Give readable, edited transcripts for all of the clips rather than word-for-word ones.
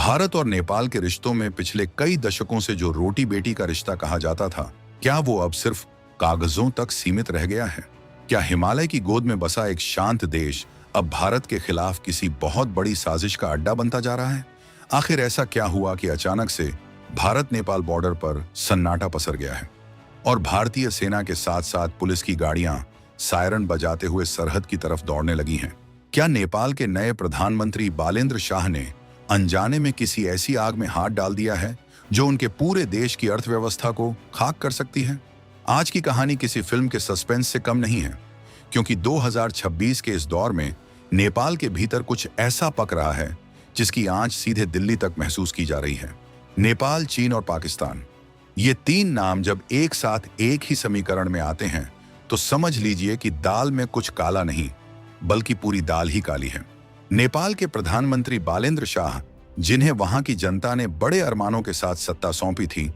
भारत और नेपाल के रिश्तों में पिछले कई दशकों से जो रोटी बेटी का रिश्ता कहा जाता था, क्या वो अब सिर्फ कागजों तक सीमित रह गया है? क्या हिमालय की गोद में बसा एक शांत देश अब भारत के खिलाफ किसी बहुत बड़ी साजिश का अड्डा बनता जा रहा है? आखिर ऐसा क्या हुआ कि अचानक से भारत नेपाल बॉर्डर पर सन्नाटा पसर गया है और भारतीय सेना के साथ साथ पुलिस की गाड़ियां सायरन बजाते हुए सरहद की तरफ दौड़ने लगी हैं? क्या नेपाल के नए प्रधानमंत्री बालेंद्र शाह ने अनजाने में किसी ऐसी आग में हाथ डाल दिया है जो उनके पूरे देश की अर्थव्यवस्था को खाक कर सकती है? आज की कहानी किसी फिल्म के सस्पेंस से कम नहीं है, क्योंकि 2026 के इस दौर में नेपाल के भीतर कुछ ऐसा पक रहा है जिसकी आंच सीधे दिल्ली तक महसूस की जा रही है। नेपाल, चीन और पाकिस्तान, ये तीन नाम जब एक साथ एक ही समीकरण में आते हैं तो समझ लीजिए कि दाल में कुछ काला नहीं, बल्कि पूरी दाल ही काली है। नेपाल के प्रधानमंत्री बालेंद्र शाह, जिन्हें वहां की जनता ने बड़े अरमानों के साथ सत्ता सौंपी थी,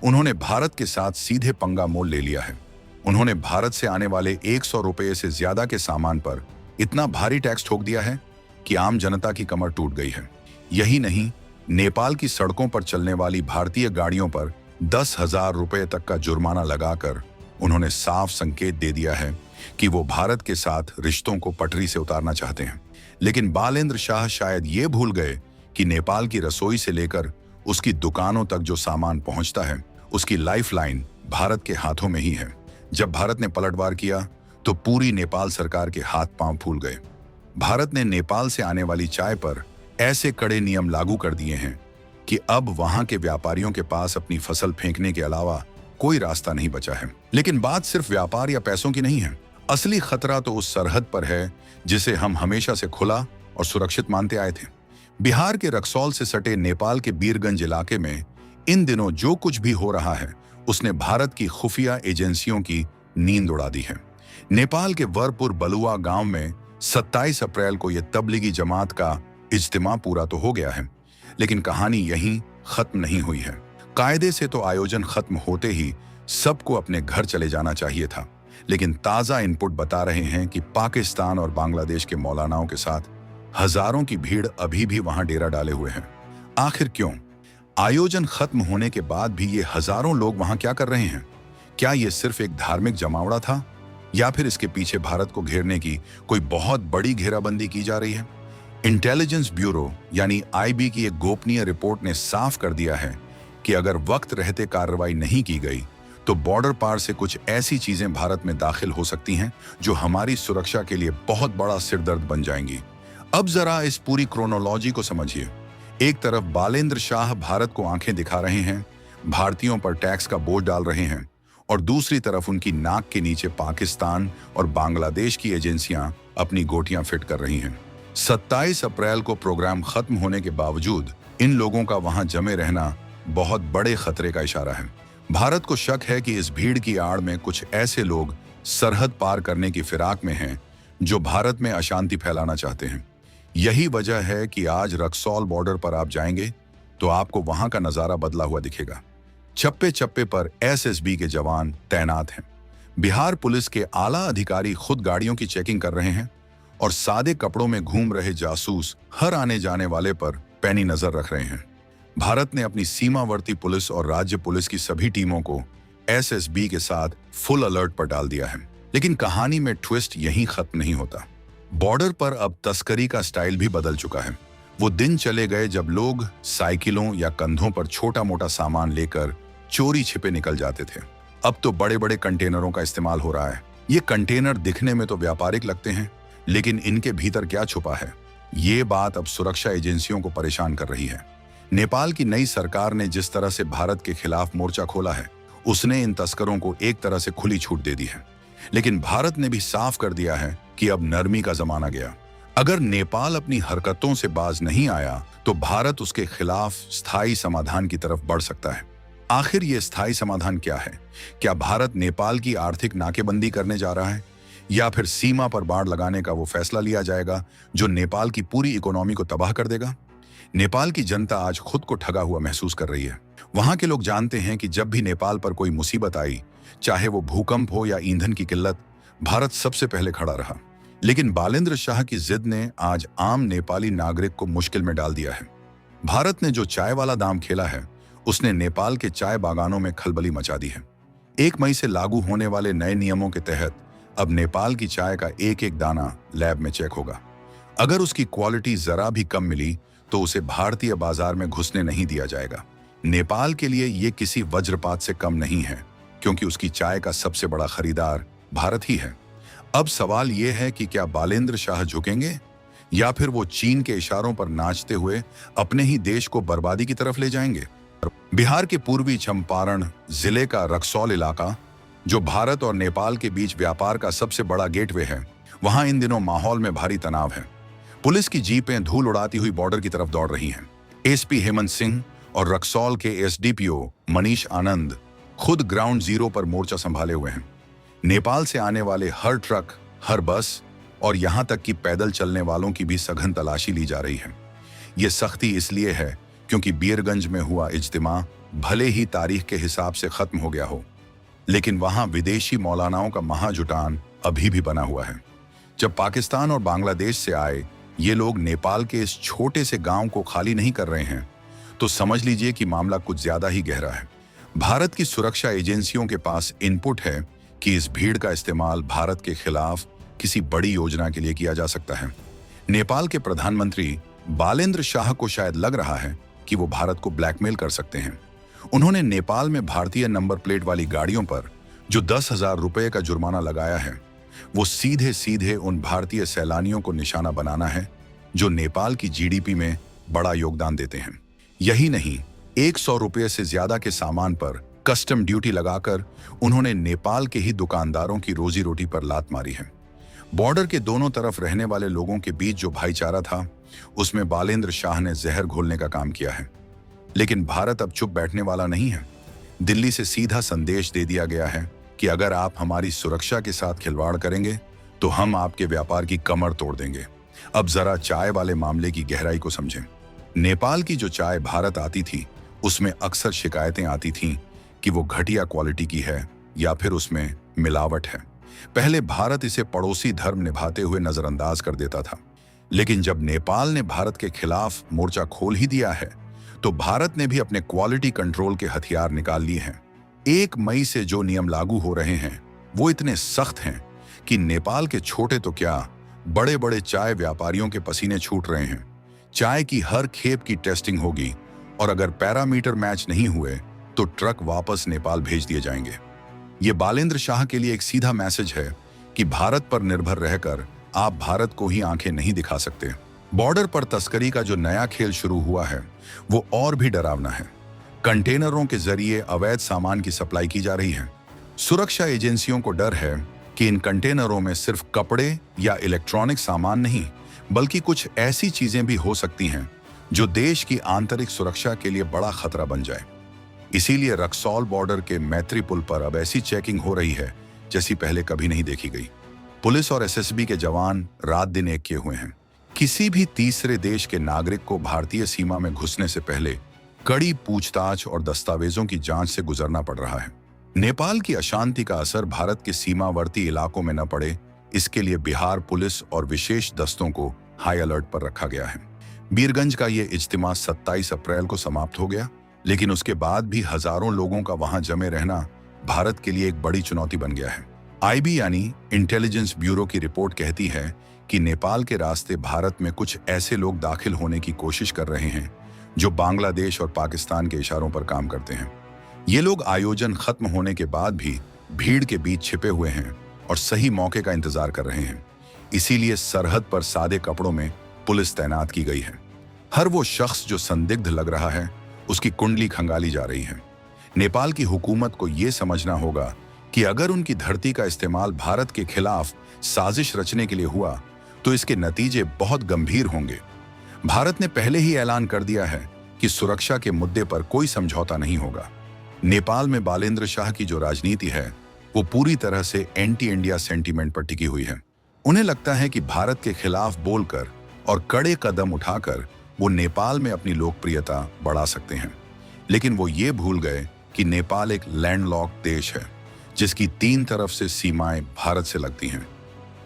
उन्होंने भारत के साथ सीधे पंगा मोल ले लिया है। उन्होंने भारत से आने वाले 100 रुपये से ज्यादा के सामान पर इतना भारी टैक्स ठोक दिया है कि आम जनता की कमर टूट गई है। यही नहीं, नेपाल की सड़कों पर चलने वाली भारतीय गाड़ियों पर 10,000 रुपये तक का जुर्माना लगाकर उन्होंने साफ संकेत दे दिया है कि वो भारत के साथ रिश्तों को पटरी से उतारना चाहते हैं। लेकिन बालेंद्र शाह शायद ये भूल गए कि नेपाल की रसोई से लेकर उसकी दुकानों तक जो सामान पहुंचता है, उसकी लाइफलाइन भारत के हाथों में ही है। जब भारत ने पलटवार किया तो पूरी नेपाल सरकार के हाथ पांव फूल गए। भारत ने नेपाल से आने वाली चाय पर ऐसे कड़े नियम लागू कर दिए हैं कि अब वहां के व्यापारियों के पास अपनी फसल फेंकने के अलावा कोई रास्ता नहीं बचा है। लेकिन बात सिर्फ व्यापार या पैसों की नहीं है। असली खतरा तो उस सरहद पर है जिसे हम हमेशा से खुला और सुरक्षित मानते आए थे। बिहार के रक्सौल से सटे नेपाल के बीरगंज इलाके में इन दिनों जो कुछ भी हो रहा है, उसने भारत की खुफिया एजेंसियों की नींद उड़ा दी है। नेपाल के वरपुर बलुआ गांव में 27 अप्रैल को यह तबलीगी जमात का इज्तिमा पूरा तो हो गया है, लेकिन कहानी यहीं खत्म नहीं हुई है। कायदे से तो आयोजन खत्म होते ही सबको अपने घर चले जाना चाहिए था, लेकिन ताजा इनपुट बता रहे हैं कि पाकिस्तान और बांग्लादेश के मौलानाओं के साथ हजारों की भीड़ अभी भी वहां डेरा डाले हुए हैं। आखिर क्यों? आयोजन खत्म होने के बाद भी ये हजारों लोग वहां क्या कर रहे हैं? क्या ये सिर्फ एक धार्मिक जमावड़ा था, या फिर इसके पीछे भारत को घेरने की कोई बहुत बड़ी घेराबंदी की जा रही है? इंटेलिजेंस ब्यूरो यानी आईबी की एक गोपनीय रिपोर्ट ने साफ कर दिया है कि अगर वक्त रहते कार्रवाई नहीं की गई तो बॉर्डर पार से कुछ ऐसी चीजें भारत में दाखिल हो सकती हैं जो हमारी सुरक्षा के लिए बहुत बड़ा सिरदर्द बन जाएंगी। अब जरा इस पूरी क्रोनोलॉजी को समझिए। एक तरफ बालेंद्र शाह भारत को आंखें दिखा रहे हैं, भारतीयों पर टैक्स का बोझ डाल रहे हैं, और दूसरी तरफ उनकी नाक के नीचे पाकिस्तान और बांग्लादेश की एजेंसियां अपनी गोटियां फिट कर रही हैं। 27 अप्रैल को प्रोग्राम खत्म होने के बावजूद इन लोगों का वहां जमे रहना बहुत बड़े खतरे का इशारा है। भारत को शक है कि इस भीड़ की आड़ में कुछ ऐसे लोग सरहद पार करने की फिराक में हैं जो भारत में अशांति फैलाना चाहते हैं। यही वजह है कि आज रक्सौल बॉर्डर पर आप जाएंगे तो आपको वहां का नजारा बदला हुआ दिखेगा। चप्पे चप्पे पर एसएसबी के जवान तैनात हैं। बिहार पुलिस के आला अधिकारी खुद गाड़ियों की चेकिंग कर रहे हैं और सादे कपड़ों में घूम रहे जासूस हर आने जाने वाले पर पैनी नजर रख रहे हैं। भारत ने अपनी सीमावर्ती पुलिस और राज्य पुलिस की सभी टीमों को एसएसबी के साथ फुल अलर्ट पर डाल दिया है। लेकिन कहानी में ट्विस्ट यहीं खत्म नहीं होता। बॉर्डर पर अब तस्करी का स्टाइल भी बदल चुका है। वो दिन चले गए जब लोग साइकिलों या कंधों पर छोटा मोटा सामान लेकर चोरी छिपे निकल जाते थे। अब तो बड़े बड़े कंटेनरों का इस्तेमाल हो रहा है। ये कंटेनर दिखने में तो व्यापारिक लगते हैं, लेकिन इनके भीतर क्या छुपा है, ये बात अब सुरक्षा एजेंसियों को परेशान कर रही है। नेपाल की नई सरकार ने जिस तरह से भारत के खिलाफ मोर्चा खोला है, उसने इन तस्करों को एक तरह से खुली छूट दे दी है। लेकिन भारत ने भी साफ कर दिया है कि अब नरमी का जमाना गया। अगर नेपाल अपनी हरकतों से बाज नहीं आया तो भारत उसके खिलाफ स्थायी समाधान की तरफ बढ़ सकता है। आखिर ये स्थायी समाधान क्या है? क्या भारत नेपाल की आर्थिक नाकेबंदी करने जा रहा है, या फिर सीमा पर बाड़ लगाने का वो फैसला लिया जाएगा जो नेपाल की पूरी इकोनॉमी को तबाह कर देगा? नेपाल की जनता आज खुद को ठगा हुआ महसूस कर रही है। वहां के लोग जानते हैं कि जब भी नेपाल पर कोई मुसीबत आई, चाहे वो भूकंप हो या ईंधन की किल्लत, भारत सबसे पहले खड़ा रहा। लेकिन बालेंद्र शाह की जिद ने आज आम नेपाली नागरिक को मुश्किल में डाल दिया है। भारत ने जो चाय वाला दाम खेला है, उसने नेपाल के चाय बागानों में खलबली मचा दी है। 1 मई से लागू होने वाले नए नियमों के तहत अब नेपाल की चाय का एक एक दाना लैब में चेक होगा। अगर उसकी क्वालिटी जरा भी कम मिली तो उसे भारतीय बाजार में घुसने नहीं दिया जाएगा। नेपाल के लिए ये किसी वज्रपात से कम नहीं है, क्योंकि उसकी चाय का सबसे बड़ा खरीदार भारत ही है। अब सवाल ये है कि क्या बालेंद्र शाह झुकेंगे या फिर वो चीन के इशारों पर नाचते हुए अपने ही देश को बर्बादी की तरफ ले जाएंगे। बिहार के पूर्वी चंपारण जिले का रक्सौल इलाका, जो भारत और नेपाल के बीच व्यापार का सबसे बड़ा गेटवे है, वहां इन दिनों माहौल में भारी तनाव है। पुलिस की जीपें धूल उड़ाती हुई बॉर्डर की तरफ दौड़ रही हैं। एसपी हेमंत सिंह और रक्सौल के एसडीपीओ मनीष आनंद खुद ग्राउंड जीरो पर मोर्चा संभाले हुए हैं। नेपाल से आने वाले हर ट्रक, हर बस और यहां तक कि पैदल चलने वालों की भी सघन तलाशी ली जा रही है। ये सख्ती इसलिए है क्योंकि बीरगंज में हुआ इज्तिमा भले ही तारीख के हिसाब से खत्म हो गया हो, लेकिन वहां विदेशी मौलानाओं का महाजुटान अभी भी बना हुआ है। जब पाकिस्तान और बांग्लादेश से आए ये लोग नेपाल के इस छोटे से गांव को खाली नहीं कर रहे हैं, तो समझ लीजिए कि मामला कुछ ज्यादा ही गहरा है। भारत की सुरक्षा एजेंसियों के पास इनपुट है कि इस भीड़ का इस्तेमाल भारत के खिलाफ किसी बड़ी योजना के लिए किया जा सकता है। नेपाल के प्रधानमंत्री बालेंद्र शाह को शायद लग रहा है कि वो भारत को ब्लैकमेल कर सकते हैं। उन्होंने नेपाल में भारतीय नंबर प्लेट वाली गाड़ियों पर जो 10,000 रुपए का जुर्माना लगाया है, वो सीधे सीधे उन भारतीय सैलानियों को निशाना बनाना है जो नेपाल की जीडीपी में बड़ा योगदान देते हैं। यही नहीं, 100 रुपये से ज्यादा के सामान पर कस्टम ड्यूटी लगाकर उन्होंने नेपाल के ही दुकानदारों की रोजी रोटी पर लात मारी है। बॉर्डर के दोनों तरफ रहने वाले लोगों के बीच जो भाईचारा था, उसमें बालेंद्र शाह ने जहर घोलने का काम किया है। लेकिन भारत अब चुप बैठने वाला नहीं है। दिल्ली से सीधा संदेश दे दिया गया है कि अगर आप हमारी सुरक्षा के साथ खिलवाड़ करेंगे तो हम आपके व्यापार की कमर तोड़ देंगे। अब जरा चाय वाले मामले की गहराई को समझें। नेपाल की जो चाय भारत आती थी, उसमें अक्सर शिकायतें आती थीं कि वो घटिया क्वालिटी की है या फिर उसमें मिलावट है। पहले भारत इसे पड़ोसी धर्म निभाते हुए नजरअंदाज कर देता था, लेकिन जब नेपाल ने भारत के खिलाफ मोर्चा खोल ही दिया है, तो भारत ने भी अपने क्वालिटी कंट्रोल के हथियार निकाल लिए हैं। 1 मई से जो नियम लागू हो रहे हैं, वो इतने सख्त हैं कि नेपाल के छोटे तो क्या, बड़े बड़े चाय व्यापारियों के पसीने छूट रहे हैं। चाय की हर खेप की टेस्टिंग होगी और अगर पैरामीटर मैच नहीं हुए तो ट्रक वापस नेपाल भेज दिए जाएंगे। ये बालेंद्र शाह के लिए एक सीधा मैसेज है कि भारत पर निर्भर रहकर आप भारत को ही आंखें नहीं दिखा सकते। बॉर्डर पर तस्करी का जो नया खेल शुरू हुआ है, वो और भी डरावना है। कंटेनरों के जरिए अवैध सामान की सप्लाई की जा रही है। सुरक्षा एजेंसियों को डर है कि इन कंटेनरों में सिर्फ कपड़े या इलेक्ट्रॉनिक सामान नहीं, बल्कि कुछ ऐसी चीजें भी हो सकती हैं जो देश की आंतरिक सुरक्षा के लिए बड़ा खतरा बन जाए। इसीलिए रक्सौल बॉर्डर के मैत्री पुल पर अब ऐसी चेकिंग हो रही है जैसी पहले कभी नहीं देखी गई। पुलिस और एसएसबी के जवान रात दिन एक किए हुए हैं। किसी भी तीसरे देश के नागरिक को भारतीय सीमा में घुसने से पहले कड़ी पूछताछ और दस्तावेजों की जांच से गुजरना पड़ रहा है। नेपाल की अशांति का असर भारत के सीमावर्ती इलाकों में न पड़े, इसके लिए बिहार पुलिस और विशेष दस्तों को हाई अलर्ट पर रखा गया है। बीरगंज का ये इज्तिमा 27 अप्रैल को समाप्त हो गया, लेकिन उसके बाद भी हजारों लोगों का वहां जमे रहना भारत के लिए एक बड़ी चुनौती बन गया है। आईबी यानी इंटेलिजेंस ब्यूरो की रिपोर्ट कहती है कि नेपाल के रास्ते भारत में कुछ ऐसे लोग दाखिल होने की कोशिश कर रहे हैं जो बांग्लादेश और पाकिस्तान के इशारों पर काम करते हैं। ये लोग आयोजन खत्म होने के बाद भी भीड़ के बीच छिपे हुए हैं और सही मौके का इंतजार कर रहे हैं। इसीलिए सरहद पर सादे कपड़ों में पुलिस तैनात की गई है। हर वो शख्स जो संदिग्ध लग रहा है, उसकी कुंडली खंगाली जा रही है। नेपाल की हुकूमत को यह समझना होगा कि अगर उनकी धरती का इस्तेमाल भारत के खिलाफ साजिश रचने के लिए हुआ तो इसके नतीजे बहुत गंभीर होंगे। भारत ने पहले ही ऐलान कर दिया है कि सुरक्षा के मुद्दे पर कोई समझौता नहीं होगा। नेपाल में बालेंद्र शाह की जो राजनीति है, वो पूरी तरह से एंटी इंडिया सेंटीमेंट पर टिकी हुई है। उन्हें लगता है कि भारत के खिलाफ बोलकर और कड़े कदम उठाकर वो नेपाल में अपनी लोकप्रियता बढ़ा सकते हैं। लेकिन वो ये भूल गए कि नेपाल एक लैंडलॉक्ड देश है जिसकी 3 तरफ से सीमाएं भारत से लगती हैं।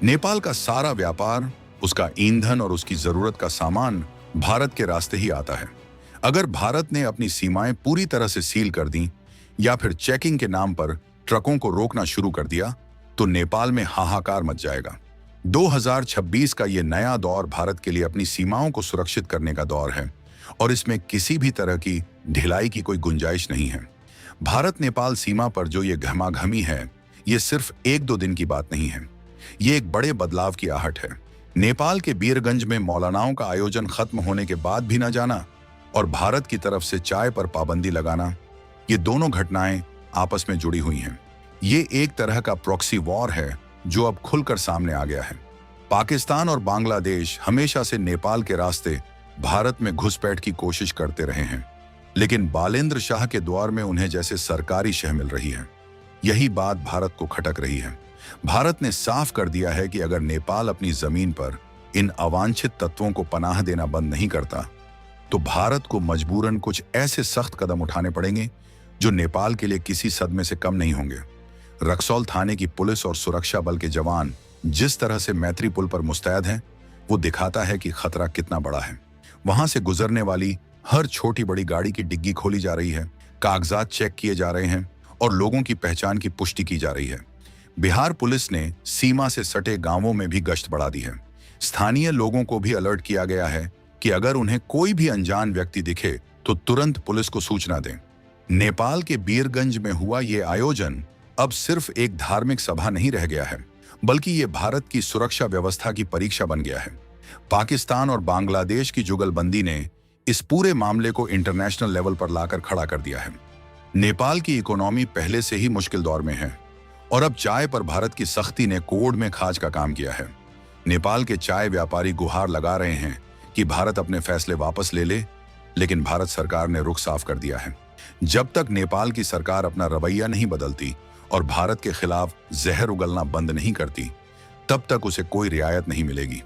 नेपाल का सारा व्यापार, उसका ईंधन और उसकी जरूरत का सामान भारत के रास्ते ही आता है। अगर भारत ने अपनी सीमाएं पूरी तरह से सील कर दी या फिर चेकिंग के नाम पर ट्रकों को रोकना शुरू कर दिया, तो नेपाल में हाहाकार मच जाएगा। 2026 का ये नया दौर भारत के लिए अपनी सीमाओं को सुरक्षित करने का दौर है और इसमें किसी भी तरह की ढिलाई की कोई गुंजाइश नहीं है। भारत नेपाल सीमा पर जो ये घमाघमी है, ये सिर्फ एक दो दिन की बात नहीं है, ये एक बड़े बदलाव की आहट है। नेपाल के बीरगंज में मौलानाओं का आयोजन खत्म होने के बाद भी न जाना और भारत की तरफ से चाय पर पाबंदी लगाना, ये दोनों घटनाएं आपस में जुड़ी हुई हैं। ये एक तरह का प्रॉक्सी वॉर है जो अब खुलकर सामने आ गया है। पाकिस्तान और बांग्लादेश हमेशा से नेपाल के रास्ते भारत में घुसपैठ की कोशिश करते रहे हैं, लेकिन बालेंद्र शाह के दौर में उन्हें जैसे सरकारी शह मिल रही है। यही बात भारत को खटक रही है। भारत ने साफ कर दिया है कि अगर नेपाल अपनी जमीन पर इन अवांछित तत्वों को पनाह देना बंद नहीं करता, तो भारत को मजबूरन कुछ ऐसे सख्त कदम उठाने पड़ेंगे जो नेपाल के लिए किसी सदमे से कम नहीं होंगे। रक्सौल थाने की पुलिस और सुरक्षा बल के जवान जिस तरह से मैत्री पुल पर मुस्तैद हैं, वो दिखाता है कि खतरा कितना बड़ा है। वहां से गुजरने वाली हर छोटी बड़ी गाड़ी की डिग्गी खोली जा रही है, कागजात चेक किए जा रहे हैं और लोगों की पहचान की पुष्टि की जा रही है। बिहार पुलिस ने सीमा से सटे गांवों में भी गश्त बढ़ा दी है। स्थानीय लोगों को भी अलर्ट किया गया है कि अगर उन्हें कोई भी अनजान व्यक्ति दिखे तो तुरंत पुलिस को सूचना दें। नेपाल के बीरगंज में हुआ ये आयोजन अब सिर्फ एक धार्मिक सभा नहीं रह गया है, बल्कि ये भारत की सुरक्षा व्यवस्था की परीक्षा बन गया है। पाकिस्तान और बांग्लादेश की जुगलबंदी ने इस पूरे मामले को इंटरनेशनल लेवल पर लाकर खड़ा कर दिया है। नेपाल की इकोनॉमी पहले से ही मुश्किल दौर में है और अब चाय पर भारत की सख्ती ने कोड़ में खाज का काम किया है। नेपाल के चाय व्यापारी गुहार लगा रहे हैं कि भारत अपने फैसले वापस ले ले, लेकिन भारत सरकार ने रुख साफ कर दिया है। जब तक नेपाल की सरकार अपना रवैया नहीं बदलती और भारत के खिलाफ जहर उगलना बंद नहीं करती, तब तक उसे कोई रियायत नहीं मिलेगी।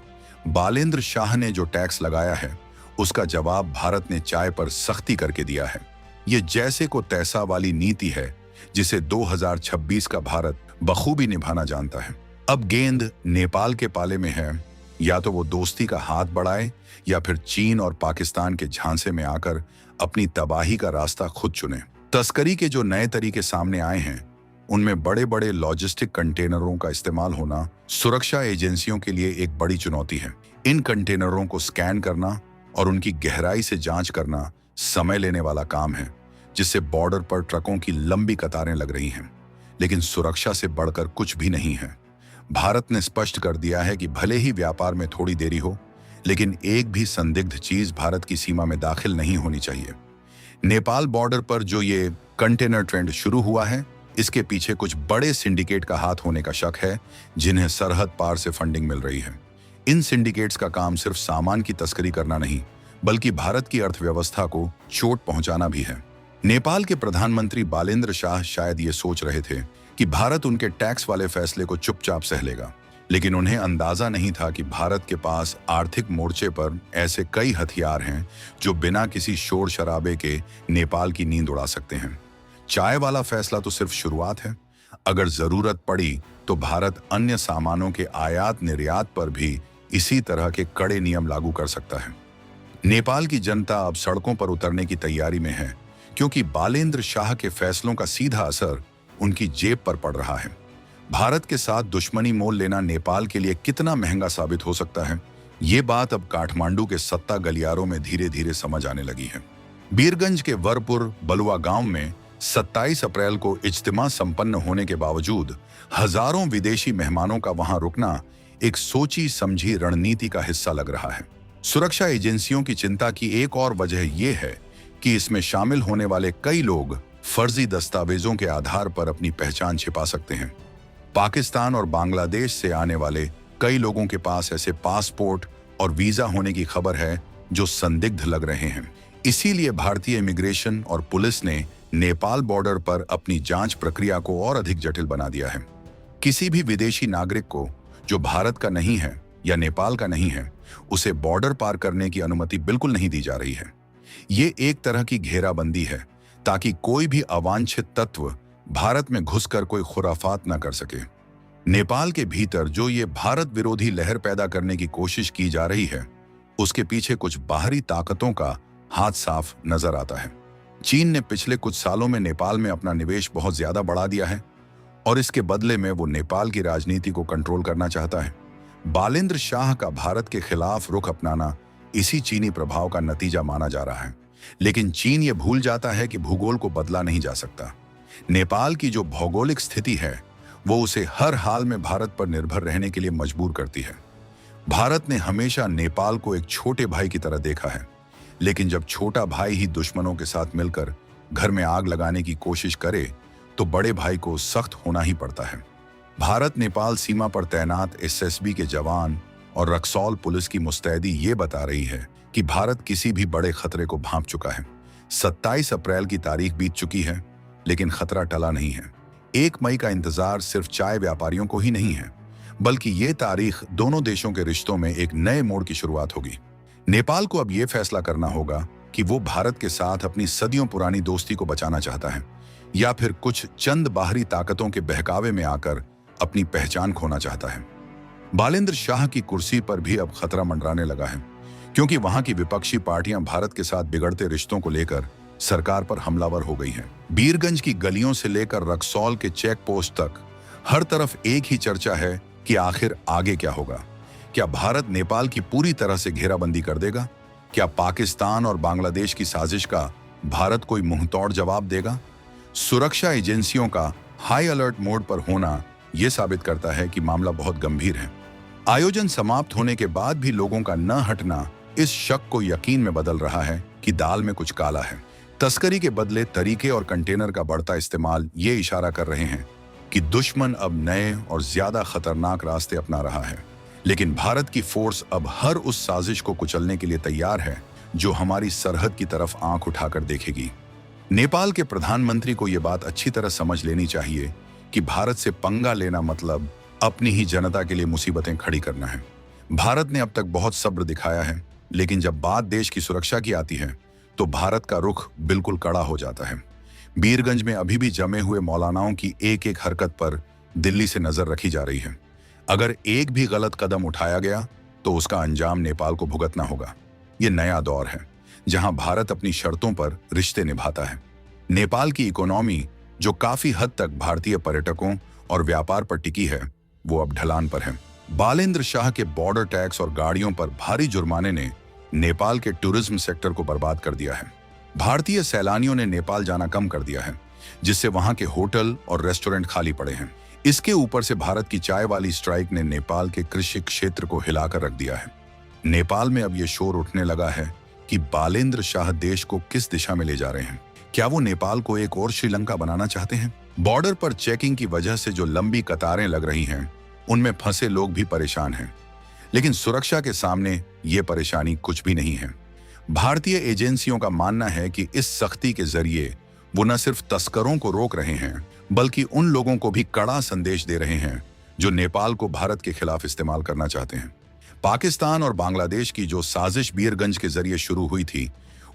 बालेंद्र शाह ने जो टैक्स लगाया है, उसका जवाब भारत ने चाय पर सख्ती करके दिया है। ये जैसे को तैसा वाली नीति है जिसे 2026 का भारत बखूबी निभाना जानता है। अब गेंद नेपाल के पाले में है, या तो वो दोस्ती का हाथ बढ़ाए या फिर चीन और पाकिस्तान के झांसे में आकर अपनी तबाही का रास्ता खुद चुने। तस्करी के जो नए तरीके सामने आए हैं, उनमें बड़े बड़े लॉजिस्टिक कंटेनरों का इस्तेमाल होना सुरक्षा एजेंसियों के लिए एक बड़ी चुनौती है। इन कंटेनरों को स्कैन करना और उनकी गहराई से जांच करना समय लेने वाला काम है, जिससे बॉर्डर पर ट्रकों की लंबी कतारें लग रही हैं। लेकिन सुरक्षा से बढ़कर कुछ भी नहीं है। भारत ने स्पष्ट कर दिया है कि भले ही व्यापार में थोड़ी देरी हो, लेकिन एक भी संदिग्ध चीज भारत की सीमा में दाखिल नहीं होनी चाहिए। नेपाल बॉर्डर पर जो ये कंटेनर ट्रेंड शुरू हुआ है, इसके पीछे कुछ बड़े सिंडिकेट का हाथ होने का शक है, जिन्हें सरहद पार से फंडिंग मिल रही है। इन सिंडिकेट्स का काम सिर्फ सामान की तस्करी करना नहीं, बल्कि भारत की अर्थव्यवस्था को चोट पहुंचाना भी है। नेपाल के प्रधानमंत्री बालेंद्र शाह शायद ये सोच रहे थे कि भारत उनके टैक्स वाले फैसले को चुपचाप सह लेगा, लेकिन उन्हें अंदाजा नहीं था कि भारत के पास आर्थिक मोर्चे पर ऐसे कई हथियार हैं जो बिना किसी शोर शराबे के नेपाल की नींद उड़ा सकते हैं। चाय वाला फैसला तो सिर्फ शुरुआत है। अगर जरूरत पड़ी तो भारत अन्य सामानों के आयात निर्यात पर भी इसी तरह के कड़े नियम लागू कर सकता है। नेपाल की जनता अब सड़कों पर उतरने की तैयारी में है, क्योंकि बालेंद्र शाह के फैसलों का सीधा असर उनकी जेब पर पड़ रहा है। भारत के साथ दुश्मनी मोल लेना नेपाल के लिए कितना महंगा साबित हो सकता है, ये बात अब काठमांडू के सत्ता गलियारों में धीरे धीरे समझ आने लगी है। बीरगंज के वरपुर बलुआ गांव में 27 अप्रैल को इज्तिमा संपन्न होने के बावजूद हजारों विदेशी मेहमानों का वहां रुकना एक सोची समझी रणनीति का हिस्सा लग रहा है। सुरक्षा एजेंसियों की चिंता की एक और वजह यह है कि इसमें शामिल होने वाले कई लोग फर्जी दस्तावेजों के आधार पर अपनी पहचान छिपा सकते हैं। पाकिस्तान और बांग्लादेश से आने वाले कई लोगों के पास ऐसे पासपोर्ट और वीजा होने की खबर है जो संदिग्ध लग रहे हैं। इसीलिए भारतीय इमिग्रेशन और पुलिस ने नेपाल बॉर्डर पर अपनी जांच प्रक्रिया को और अधिक जटिल बना दिया है। किसी भी विदेशी नागरिक को जो भारत का नहीं है या नेपाल का नहीं है, उसे बॉर्डर पार करने की अनुमति बिल्कुल नहीं दी जा रही है। ये एक तरह की घेराबंदी है ताकि कोई भी अवांछित तत्व भारत में घुसकर कोई खुराफात न कर सके। नेपाल के भीतर जो ये भारत विरोधी लहर पैदा करने की कोशिश की जा रही है, उसके पीछे कुछ बाहरी ताकतों का हाथ साफ नजर आता है। चीन ने पिछले कुछ सालों में नेपाल में अपना निवेश बहुत ज्यादा बढ़ा दिया है और इसके बदले में वो नेपाल की राजनीति को कंट्रोल करना चाहता है। बालेंद्र शाह का भारत के खिलाफ रुख अपनाना इसी चीनी प्रभाव का नतीजा माना जा रहा है। लेकिन चीन ये भूल जाता है कि भूगोल को बदला नहीं जा सकता। नेपाल की जो भौगोलिक स्थिति है वो उसे हर हाल में भारत पर निर्भर रहने के लिए मजबूर करती है। भारत ने हमेशा नेपाल को एक छोटे भाई की तरह देखा है, लेकिन जब छोटा भाई ही दुश्मनों के साथ मिलकर घर में आग लगाने की कोशिश करे तो बड़े भाई को सख्त होना ही पड़ता है। भारत नेपाल सीमा पर तैनात एसएसबी के जवान और रक्सौल पुलिस की मुस्तैदी ये बता रही है कि भारत किसी भी बड़े खतरे को भांप चुका है। 27 अप्रैल की तारीख बीत चुकी है, लेकिन खतरा टला नहीं है। 1 मई का इंतजार सिर्फ चाय व्यापारियों को ही नहीं है, बल्कि ये तारीख दोनों देशों के रिश्तों में एक नए मोड़ की शुरुआत होगी। नेपाल को अब ये फैसला करना होगा कि वो भारत के साथ अपनी सदियों पुरानी दोस्ती को बचाना चाहता है या फिर कुछ चंद बाहरी ताकतों के बहकावे में आकर अपनी पहचान खोना चाहता है। बालेंद्र शाह की कुर्सी पर भी अब खतरा मंडराने लगा है, क्योंकि वहां की विपक्षी पार्टियां भारत के साथ बिगड़ते रिश्तों को लेकर सरकार पर हमलावर हो गई हैं। बीरगंज की गलियों से लेकर रक्सौल के चेक पोस्ट तक हर तरफ एक ही चर्चा है कि आखिर आगे क्या होगा। क्या भारत नेपाल की पूरी तरह से घेराबंदी कर देगा? क्या पाकिस्तान और बांग्लादेश की साजिश का भारत कोई मुंहतोड़ जवाब देगा? सुरक्षा एजेंसियों का हाई अलर्ट मोड पर होना यह साबित करता है कि मामला बहुत गंभीर है। आयोजन समाप्त होने के बाद भी लोगों का न हटना इस शक को यकीन में बदल रहा है कि दाल में कुछ काला है। तस्करी के बदले तरीके और कंटेनर का बढ़ता इस्तेमाल ये इशारा कर रहे हैं कि दुश्मन अब नए और ज्यादा खतरनाक रास्ते अपना रहा है। लेकिन भारत की फोर्स अब हर उस साजिश को कुचलने के लिए तैयार है जो हमारी सरहद की तरफ आंख उठाकर देखेगी। नेपाल के प्रधानमंत्री को यह बात अच्छी तरह समझ लेनी चाहिए कि भारत से पंगा लेना मतलब अपनी ही जनता के लिए मुसीबतें खड़ी करना है। भारत ने अब तक बहुत सब्र दिखाया है, लेकिन जब बात देश की सुरक्षा की आती है तो भारत का रुख बिल्कुल कड़ा हो जाता है। बीरगंज में अभी भी जमे हुए मौलानाओं की एक एक हरकत पर दिल्ली से नजर रखी जा रही है। अगर एक भी गलत कदम उठाया गया तो उसका अंजाम नेपाल को भुगतना होगा। ये नया दौर है जहां भारत अपनी शर्तों पर रिश्ते निभाता है। नेपाल की इकोनॉमी जो काफी हद तक भारतीय पर्यटकों और व्यापार पर टिकी है, वो अब ढलान पर है। बालेंद्र शाह के बॉर्डर टैक्स और गाड़ियों पर भारी जुर्माने ने नेपाल के टूरिज्म सेक्टर को बर्बाद कर दिया है। भारतीय सैलानियों ने नेपाल जाना कम कर दिया है, जिससे वहां के होटल और रेस्टोरेंट खाली पड़े हैं। इसके ऊपर से भारत की चाय वाली स्ट्राइक ने नेपाल के कृषि क्षेत्र को हिलाकर रख दिया है। नेपाल में अब यह शोर उठने लगा है कि बालेंद्र शाह देश को किस दिशा में ले जा रहे हैं। क्या वो नेपाल को एक और श्रीलंका बनाना चाहते हैं? बॉर्डर पर चेकिंग की वजह से जो लंबी कतारें लग रही हैं, उनमें फंसे लोग भी परेशान हैं, लेकिन सुरक्षा के सामने ये परेशानी कुछ भी नहीं है। भारतीय एजेंसियों का मानना है कि इस सख्ती के जरिए वो न सिर्फ तस्करों को रोक रहे हैं, बल्कि उन लोगों को भी कड़ा संदेश दे रहे हैं जो नेपाल को भारत के खिलाफ इस्तेमाल करना चाहते हैं। पाकिस्तान और बांग्लादेश की जो साजिश बीरगंज के जरिए शुरू हुई थी,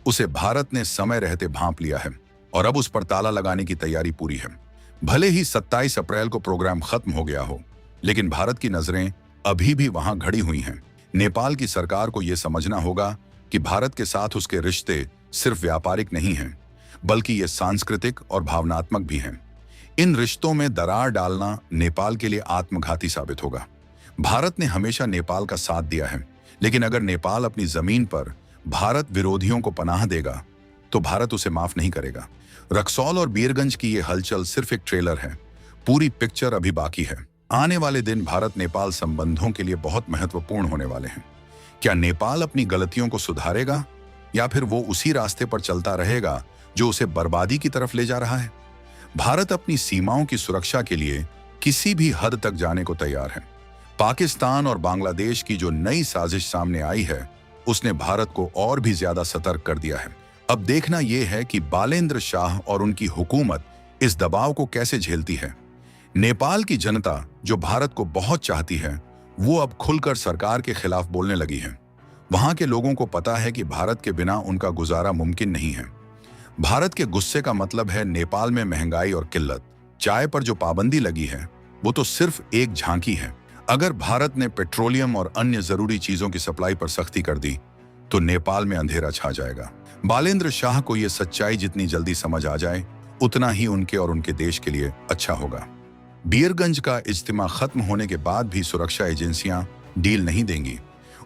उसे भारत ने समय रहते भांप लिया है और अब उस पर ताला लगाने की तैयारी पूरी है। भले ही 27 अप्रैल को प्रोग्राम खत्म हो गया हो, लेकिन भारत की नजरें अभी भी वहां खड़ी हुई हैं। नेपाल की सरकार को यह समझना होगा कि भारत के साथ उसके रिश्ते सिर्फ व्यापारिक नहीं हैं, बल्कि ये सांस्कृतिक और भावनात्मक भी हैं। इन रिश्तों में दरार डालना नेपाल के लिए आत्मघाती साबित होगा। भारत ने हमेशा नेपाल का साथ दिया है, लेकिन अगर नेपाल अपनी जमीन पर भारत विरोधियों को पनाह देगा तो भारत उसे माफ नहीं करेगा। रक्सौल और बीरगंज की ये हलचल सिर्फ एक ट्रेलर है, पूरी पिक्चर अभी बाकी है। आने वाले दिन भारत नेपाल संबंधों के लिए बहुत महत्वपूर्ण होने वाले हैं। क्या नेपाल अपनी गलतियों को सुधारेगा या फिर वो उसी रास्ते पर चलता रहेगा जो उसे बर्बादी की तरफ ले जा रहा है? भारत अपनी सीमाओं की सुरक्षा के लिए किसी भी हद तक जाने को तैयार है। पाकिस्तान और बांग्लादेश की जो नई साजिश सामने आई है, उसने भारत को और भी ज्यादा सतर्क कर दिया है। अब देखना यह है कि बालेंद्र शाह और उनकी हुकूमत इस दबाव को कैसे झेलती है। नेपाल की जनता जो भारत को बहुत चाहती है, वो अब खुलकर सरकार के खिलाफ बोलने लगी है। वहां के लोगों को पता है कि भारत के बिना उनका गुजारा मुमकिन नहीं है। भारत के गुस्से का मतलब है नेपाल में महंगाई और किल्लत। चाय पर जो पाबंदी लगी है, वो तो सिर्फ एक झांकी है। अगर भारत ने पेट्रोलियम और अन्य जरूरी चीजों की सप्लाई पर सख्ती कर दी तो नेपाल में अंधेरा छा जाएगा। बालेंद्र शाह को यह सच्चाई जितनी जल्दी समझ आ जाए उतना ही उनके और उनके देश के लिए अच्छा होगा। बीरगंज का इज्तिमा खत्म होने के बाद भी सुरक्षा एजेंसियां डील नहीं देंगी।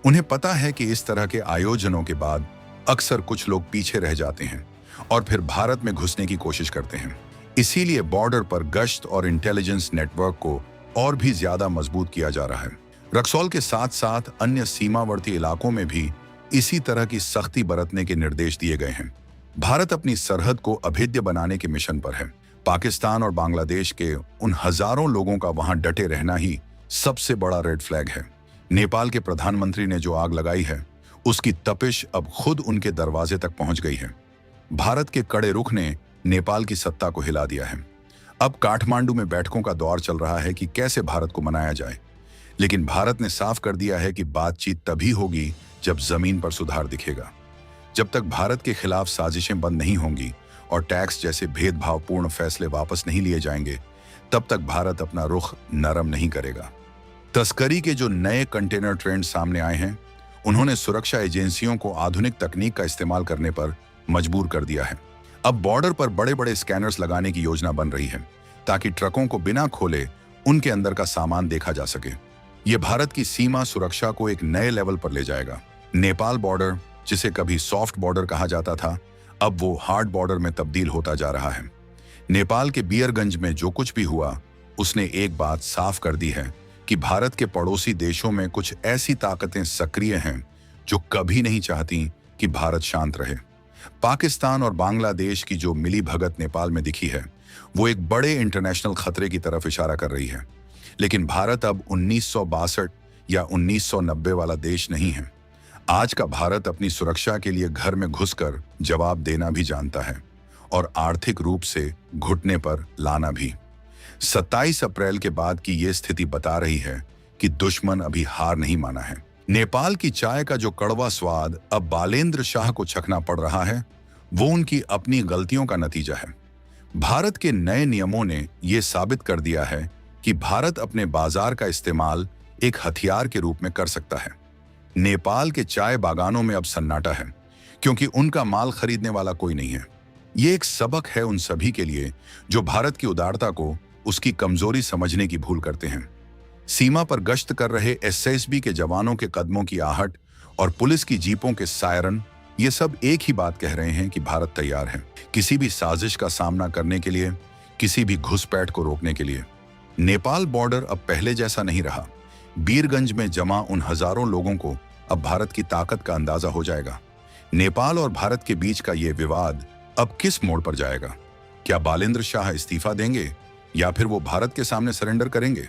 उन्हें पता है कि इस तरह के आयोजनों के बाद अक्सर कुछ लोग पीछे रह जाते हैं और फिर भारत में घुसने की कोशिश करते हैं। इसीलिए बॉर्डर पर गश्त और इंटेलिजेंस नेटवर्क को और भी ज्यादा मजबूत किया जा रहा है। रक्सौल के साथ साथ अन्य सीमावर्ती इलाकों में भी इसी तरह की सख्ती बरतने के निर्देश दिए गए हैं। भारत अपनी सरहद को अभेद्य बनाने के मिशन पर है। पाकिस्तान और बांग्लादेश के उन हजारों लोगों का वहां डटे रहना ही सबसे बड़ा रेड फ्लैग है। नेपाल के प्रधानमंत्री ने जो आग लगाई है उसकी तपिश अब खुद उनके दरवाजे तक पहुंच गई है। भारत के कड़े रुख ने नेपाल की सत्ता को हिला दिया है। अब काठमांडू में बैठकों का दौर चल रहा है कि कैसे भारत को मनाया जाए, लेकिन भारत ने साफ कर दिया है कि बातचीत तभी होगी जब जमीन पर सुधार दिखेगा। जब तक भारत के खिलाफ साजिशें बंद नहीं होंगी और टैक्स जैसे भेदभावपूर्ण फैसले वापस नहीं लिए जाएंगे, तब तक भारत अपना रुख नरम नहीं करेगा। तस्करी के जो नए कंटेनर ट्रेंड सामने आए हैं, उन्होंने सुरक्षा एजेंसियों को आधुनिक तकनीक का इस्तेमाल करने पर मजबूर कर दिया है। अब बॉर्डर पर बड़े बड़े स्कैनर्स लगाने की योजना बन रही है ताकि ट्रकों को बिना खोले उनके अंदर का सामान देखा जा सके। ये भारत की सीमा सुरक्षा को एक नए लेवल पर ले जाएगा। नेपाल बॉर्डर, जिसे कभी सॉफ्ट बॉर्डर कहा जाता था, अब वो हार्ड बॉर्डर में तब्दील होता जा रहा है। नेपाल के बियरगंज में जो कुछ भी हुआ, उसने एक बात साफ कर दी है कि भारत के पड़ोसी देशों में कुछ ऐसी ताकतें सक्रिय हैं जो कभी नहीं चाहती कि भारत शांत रहे। पाकिस्तान और बांग्लादेश की जो मिली भगत नेपाल में दिखी है, वो एक बड़े इंटरनेशनल खतरे की तरफ इशारा कर रही है। लेकिन भारत अब 1962 या 1990 वाला देश नहीं है। आज का भारत अपनी सुरक्षा के लिए घर में घुसकर जवाब देना भी जानता है और आर्थिक रूप से घुटने पर लाना भी। 27 अप्रैल के बाद की ये स्थिति बता रही है कि दुश्मन अभी हार नहीं माना है। नेपाल की चाय का जो कड़वा स्वाद अब बालेंद्र शाह को चखना पड़ रहा है, वो उनकी अपनी गलतियों का नतीजा है। भारत के नए नियमों ने ये साबित कर दिया है कि भारत अपने बाजार का इस्तेमाल एक हथियार के रूप में कर सकता है। नेपाल के चाय बागानों में अब सन्नाटा है क्योंकि उनका माल खरीदने वाला कोई नहीं है। ये एक सबक है उन सभी के लिए जो भारत की उदारता को उसकी कमजोरी समझने की भूल करते हैं। सीमा पर गश्त कर रहे एसएसबी के जवानों के कदमों की आहट और पुलिस की जीपों के सायरन, ये सब एक ही बात कह रहे हैं कि भारत तैयार है किसी भी साजिश का सामना करने के लिए, किसी भी घुसपैठ को रोकने के लिए। नेपाल बॉर्डर अब पहले जैसा नहीं रहा। बीरगंज में जमा उन हजारों लोगों को अब भारत की ताकत का अंदाजा हो जाएगा। नेपाल और भारत के बीच का ये विवाद अब किस मोड़ पर जाएगा? क्या बालेंद्र शाह इस्तीफा देंगे या फिर वो भारत के सामने सरेंडर करेंगे?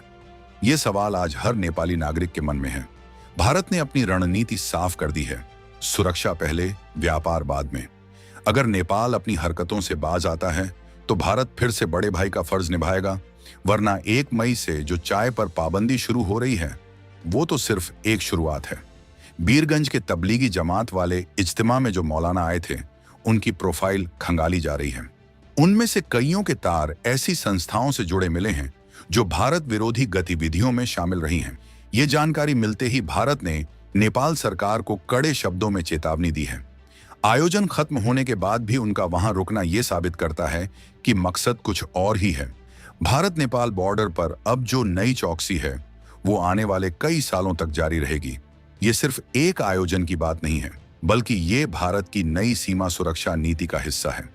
ये सवाल आज हर नेपाली नागरिक के मन में है। भारत ने अपनी रणनीति साफ कर दी है, सुरक्षा पहले, व्यापार बाद में। अगर नेपाल अपनी हरकतों से बाज आता है तो भारत फिर से बड़े भाई का फर्ज निभाएगा, वरना 1 मई से जो चाय पर पाबंदी शुरू हो रही है, वो तो सिर्फ एक शुरुआत है। बीरगंज के तबलीगी जमात वाले इज्तिमा में जो मौलाना आए थे, उनकी प्रोफाइल खंगाली जा रही है। उनमें से कईयों के तार ऐसी संस्थाओं से जुड़े मिले हैं जो भारत विरोधी गतिविधियों में शामिल रही हैं। ये जानकारी मिलते ही भारत ने नेपाल सरकार को कड़े शब्दों में चेतावनी दी है। आयोजन खत्म होने के बाद भी उनका वहां रुकना ये साबित करता है कि मकसद कुछ और ही है। भारत नेपाल बॉर्डर पर अब जो नई चौकसी है, वो आने वाले कई सालों तक जारी रहेगी। ये सिर्फ एक आयोजन की बात नहीं है, बल्कि ये भारत की नई सीमा सुरक्षा नीति का हिस्सा है।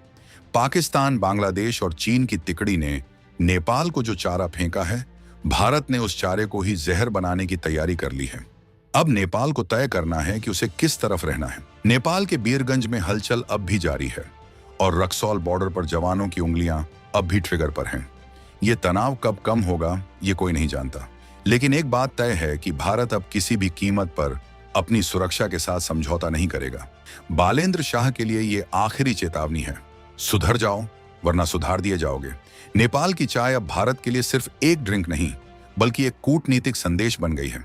पाकिस्तान, बांग्लादेश और चीन की तिकड़ी ने नेपाल को जो चारा फेंका है, भारत ने उस चारे को ही जहर बनाने की तैयारी कर ली है। अब नेपाल को तय करना है कि उसे किस तरफ रहना है। नेपाल के बीरगंज में हलचल अब भी जारी है और रक्सौल बॉर्डर पर जवानों की उंगलियां अब भी ट्रिगर पर हैं। ये तनाव कब कम होगा, ये कोई नहीं जानता, लेकिन एक बात तय है कि भारत अब किसी भी कीमत पर अपनी सुरक्षा के साथ समझौता नहीं करेगा। बालेंद्र शाह के लिए ये आखिरी चेतावनी है, सुधर जाओ वरना सुधार दिए जाओगे। नेपाल की चाय अब भारत के लिए सिर्फ एक ड्रिंक नहीं, बल्कि एक कूटनीतिक संदेश बन गई है।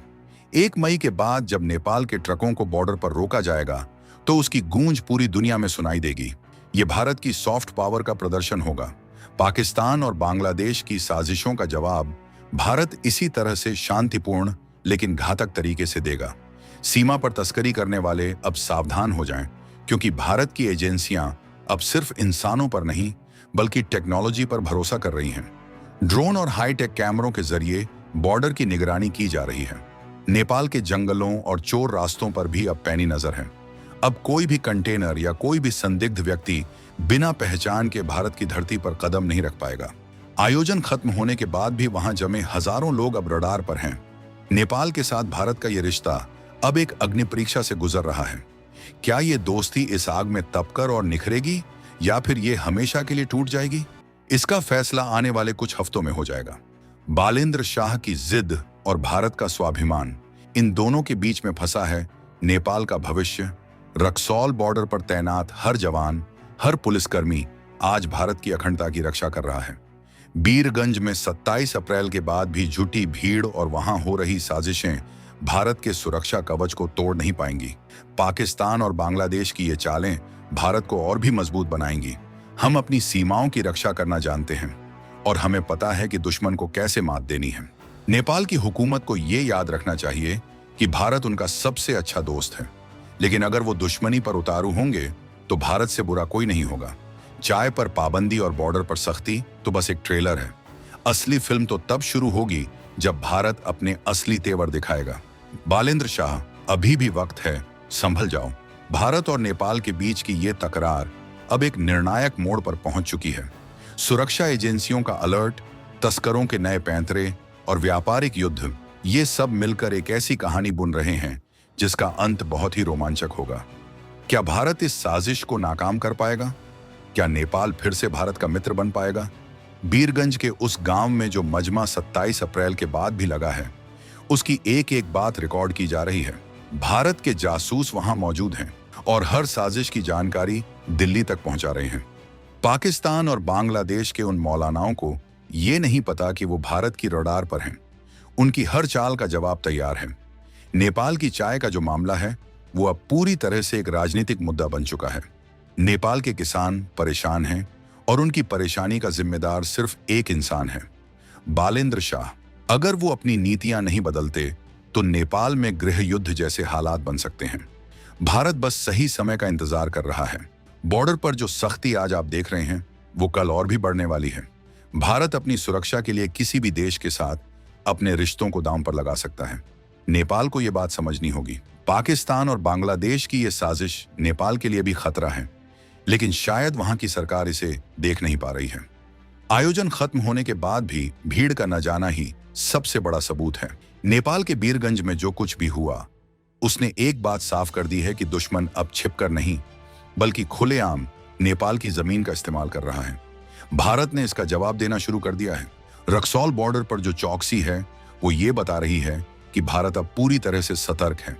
1 मई के बाद जब नेपाल के ट्रकों को बॉर्डर पर रोका जाएगा, तो उसकी गूंज पूरी दुनिया में सुनाई देगी। ये भारत की सॉफ्ट पावर का प्रदर्शन होगा। पाकिस्तान और बांग्लादेश की साजिशों का जवाब भारत इसी तरह से शांतिपूर्ण लेकिन घातक तरीके से देगा। सीमा पर तस्करी करने वाले अब सावधान हो जाएं, क्योंकि भारत की एजेंसियां अब सिर्फ इंसानों पर नहीं बल्कि टेक्नोलॉजी पर भरोसा कर रही हैं। ड्रोन और हाईटेक कैमरों के जरिए बॉर्डर की निगरानी की जा रही है। नेपाल के जंगलों और चोर रास्तों पर भी अब पैनी नजर है। अब कोई भी कंटेनर या कोई भी संदिग्ध व्यक्ति बिना पहचान के भारत की धरती पर कदम नहीं रख पाएगा। आयोजन खत्म होने के बाद भी वहां जमे हजारों लोग अब रडार पर हैं। नेपाल के साथ भारत का यह रिश्ता अब एक अग्नि परीक्षा से गुजर रहा है। क्या ये दोस्ती इस आग में तपकर और निखरेगी या फिर ये हमेशा के लिए टूट जाएगी? इसका फैसला आने वाले कुछ हफ्तों में हो जाएगा। बालेंद्र शाह की जिद और भारत का स्वाभिमान, इन दोनों के बीच में फंसा है नेपाल का भविष्य। रक्सौल बॉर्डर पर तैनात हर जवान, हर पुलिसकर्मी आज भारत की अखंडता की रक्षा कर रहा है। बीरगंज में 27 अप्रैल के बाद भी जुटी भीड़ और वहां हो रही साजिशें भारत के सुरक्षा कवच को तोड़ नहीं पाएंगी। पाकिस्तान और बांग्लादेश की ये चालें भारत को और भी मजबूत बनाएंगी। हम अपनी सीमाओं की रक्षा करना जानते हैं और हमें पता है कि दुश्मन को कैसे मात देनी है। नेपाल की हुकूमत को ये याद रखना चाहिए कि भारत उनका सबसे अच्छा दोस्त है, लेकिन अगर वो दुश्मनी पर उतारू होंगे तो भारत से बुरा कोई नहीं होगा। चाय पर पाबंदी और बॉर्डर पर सख्ती तो बस एक ट्रेलर है। असली फिल्म तो तब शुरू होगी जब भारत अपने असली तेवर दिखाएगा। बालेंद्र शाह, अभी भी वक्त है, संभल जाओ। भारत और नेपाल के बीच की ये तकरार अब एक निर्णायक मोड़ पर पहुंच चुकी है। सुरक्षा एजेंसियों का अलर्ट, तस्करों के नए पैंतरे और व्यापारिक युद्ध, ये सब मिलकर एक ऐसी कहानी बुन रहे हैं जिसका अंत बहुत ही रोमांचक होगा। क्या भारत इस साजिश को नाकाम कर पाएगा? क्या नेपाल फिर से भारत का मित्र बन पाएगा? बीरगंज के उस गांव में जो मजमा 27 अप्रैल के बाद भी लगा है, उसकी एक एक बात रिकॉर्ड की जा रही है। भारत के जासूस वहां मौजूद हैं और हर साजिश की जानकारी दिल्ली तक पहुंचा रहे हैं। पाकिस्तान और बांग्लादेश के उन मौलानाओं को ये नहीं पता कि वो भारत की रडार पर हैं। उनकी हर चाल का जवाब तैयार है। नेपाल की चाय का जो मामला है वो अब पूरी तरह से एक राजनीतिक मुद्दा बन चुका है। नेपाल के किसान परेशान हैं और उनकी परेशानी का जिम्मेदार सिर्फ एक इंसान है, बालेंद्र शाह। अगर वो अपनी नीतियां नहीं बदलते तो नेपाल में गृह युद्ध जैसे हालात बन सकते हैं। भारत बस सही समय का इंतजार कर रहा है। बॉर्डर पर जो सख्ती आज आप देख रहे हैं वो कल और भी बढ़ने वाली है। भारत अपनी सुरक्षा के लिए किसी भी देश के साथ अपने रिश्तों को दांव पर लगा सकता है। नेपाल को यह बात समझनी होगी। पाकिस्तान और बांग्लादेश की यह साजिश नेपाल के लिए भी खतरा है, लेकिन शायद वहां की सरकार इसे देख नहीं पा रही है। आयोजन खत्म होने के बाद भी भीड़ का न जाना ही सबसे बड़ा सबूत है। नेपाल के बीरगंज में जो कुछ भी हुआ, उसने एक बात साफ कर दी है कि दुश्मन अब छिपकर नहीं बल्कि खुलेआम नेपाल की जमीन का इस्तेमाल कर रहा है। भारत ने इसका जवाब देना शुरू कर दिया है। रक्सौल बॉर्डर पर जो चौकसी है वो ये बता रही है कि भारत अब पूरी तरह से सतर्क है।